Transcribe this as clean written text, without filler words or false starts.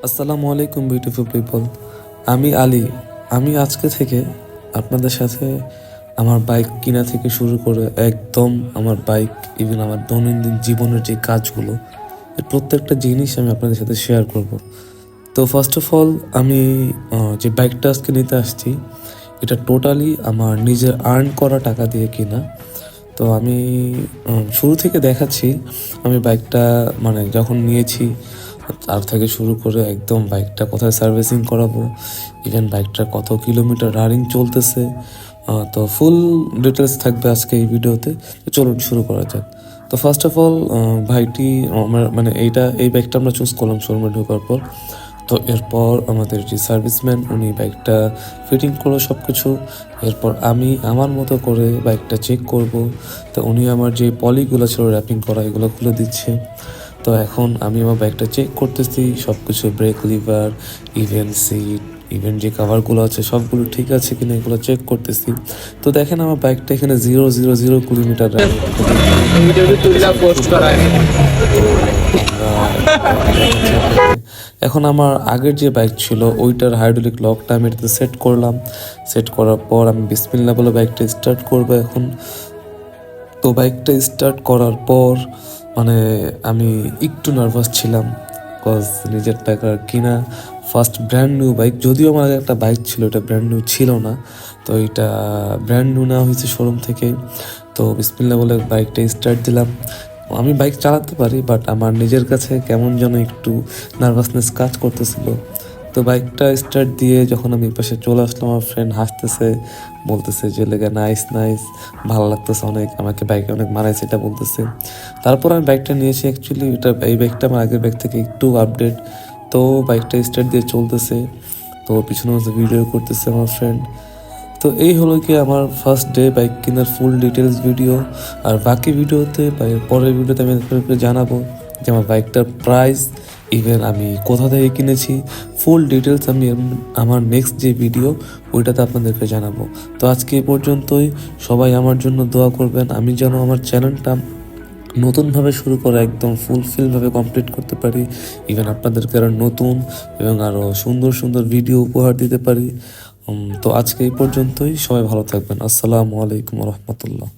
আসসালামু আলাইকুম beautiful people. আমি আলী। আমি আজকে থেকে আপনাদের সাথে আমার বাইক কিনা থেকে শুরু করে একদম আমার বাইক ইভেন আমার দৈনন্দিন জীবনের যে কাজগুলো এর প্রত্যেকটা জিনিস আমি আপনাদের সাথে শেয়ার করব। তো ফার্স্ট অফ অল আমি যে বাইকটা আজকে নিতে আসছি এটা টোটালি আমার নিজের আর্ন করা টাকা দিয়ে কিনা। তো আমি শুরু থেকে দেখাচ্ছি আমি বাইকটা মানে যখন নিয়েছি তার থেকে শুরু করে একদম বাইকটা কোথায় সার্ভিসিং করাবো, ইভেন বাইকটা কত কিলোমিটার রানিং চলতেছে। তো ফুল ডিটেলস থাকবে আজকে এই ভিডিওতে। তো চলুন শুরু করা যাক। তো ফার্স্ট অফ অল ভাইটি আমার মানে এই বাইকটা আমরা চুজ করলাম শোরুমে ঢোকার পর। তো এরপর আমাদের যে সার্ভিসম্যান উনি বাইকটা ফিটিং করলো সব কিছু। এরপর আমি আমার মতো করে বাইকটা চেক করব। তো উনি আমার যে পলিগুলো ছিল র্যাপিং করা এগুলো খুলে দিচ্ছে। তো এখন আমি আমার বাইকটা চেক করতেছি সব কিছু, brake lever, even seat, even যে কাভারগুলো আছে সবগুলো ঠিক আছে কিনা এগুলো চেক করতেছি। তো দেখেন আমার বাইকটা এখানে 0.000 কিলোমিটার রানিং। এখন আমার আগের যে বাইক ছিল ওইটার হাইড্রোলিক লকটা আমি এটাতে সেট করলাম। সেট করার পর আমি বিসমিল্লাহ বলে বাইকটা স্টার্ট করবো এখন। তো বাইকটা স্টার্ট করার পর মানে আমি একটু নার্ভাস ছিলাম, বিকজ নিজের টাকার কিনা ফার্স্ট ব্র্যান্ড নিউ বাইক। যদিও আমার আগে একটা বাইক ছিল, এটা ব্র্যান্ড নিউ ছিল না। তো এটা ব্র্যান্ড নিউ নেওয়া হয়েছে শোরুম থেকে। তো বিসমিল্লাহ বলে বাইকটা স্টার্ট দিলাম। আমি বাইক চালাতে পারি বাট আমার নিজের কাছে কেমন যেন একটু নার্ভাসনেস কাজ করতেছিল। তো বাইকটা স্টার্ট দিয়ে যখন আমি পাশে চলে আসলাম আমার ফ্রেন্ড হাসতেছে, বলতেছে যে লেগে নাইস নাইস, ভালো লাগতেছে অনেক, আমাকে বাইকে অনেক মানাইছে এটা বলতেছে। তারপর আমি বাইকটা নিয়েছি, অ্যাকচুয়ালি এই বাইকটা আমার আগের বাইক থেকে একটু আপডেট। তো বাইকটা স্টার্ট দিয়ে চলতেছে, তো পিছনে ভিডিও করতেছে আমার ফ্রেন্ড। তো এই হলো কি আমার ফার্স্ট ডে বাইক কেনার ফুল ডিটেলস ভিডিও। আর বাকি ভিডিওতে বা এর পরের ভিডিওতে আমি আপনাদেরকে জানাবো যে আমার বাইকটার প্রাইস, ইভেন আমি কোথা থেকে কিনেছি, ফুল ডিটেলস আমি আমার নেক্সট যে ভিডিও ওইটাতে আপনাদেরকে জানাবো। তো আজকে এ পর্যন্তই। সবাই আমার জন্য দোয়া করবেন আমি যেন আমার চ্যানেলটা নতুনভাবে শুরু করে একদম ফুলফিলভাবে কমপ্লিট করতে পারি, ইভেন আপনাদেরকে আরও নতুন এবং আরও সুন্দর সুন্দর ভিডিও উপহার দিতে পারি। তো আজকে এই পর্যন্তই। সবাই ভালো থাকবেন। আসসালামু আলাইকুম রহমতুল্লাহ।